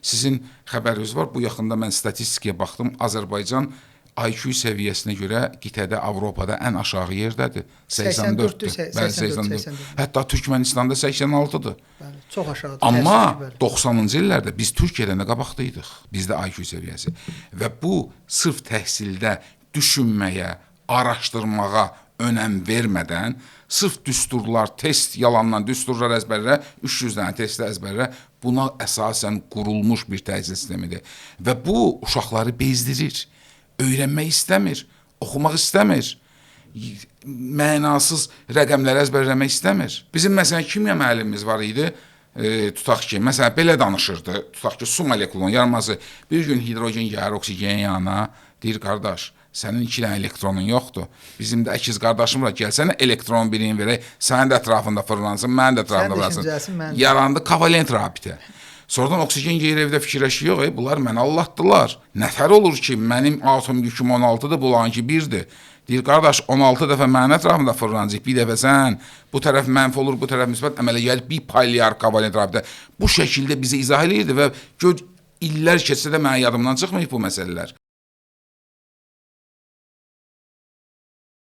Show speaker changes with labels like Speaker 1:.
Speaker 1: Sizin xəbəriniz var, bu yaxında mən statistikaya baxdım, Azərbaycan IQ səviyyəsinə görə qitədə Avropada ən aşağı yerdədir. 84-dür. 84. Hətta Türkmənistanda 86-dır.
Speaker 2: Bəli, çox aşağıdır.
Speaker 1: Amma 90-cı illərdə biz Türkiyədən də qabaqdaydıq. Bizdə IQ səviyyəsi. Və bu sırf təhsildə düşünməyə, araşdırmağa önəm vermədən, sırf düsturlar, test yalandan düsturlar əzbərlə, 300 dənə testlə əzbərlə, buna əsasən qurulmuş bir təhsil sistemidir. Və bu uşaqları bezdirir. Öyrənmək istəmir, oxumaq istəmir, mənasız rəqəmləri əzbərləmək istəmir. Bizim məsələn kimya müəllimimiz var idi, tutaq ki, məsələn belə danışırdı, tutaq ki, su molekulunun yaranması, bir gün hidrogen yayır oksigen yanına, deyir qardaş, sənin 2 dənə elektronun yoxdur. Bizim də əkiz qardaşım var, gəlsənə elektron birini verək, sənin də ətrafında fırlansın, mənim də ətrafında fırlansın. Yarandı kovalent rabitə. Sonradan oksigen yeri evdə fikirləşiyor, bunlar mənə allatdılar. Nətər olur ki, mənim atom yüküm 16-dır, bunlarınki 1-dir. Deyir, qardaş, 16 dəfə mənim ətrafında fırlanacaq, bir dəfə sən, bu tərəf mənfi olur, bu tərəf müsbət, əmələ gəlib bir polyar kovalent rabitə. Bu şəkildə bizə izah edirdi və illər keçsə də mənə yadımdan çıxmayıb bu məsələlər.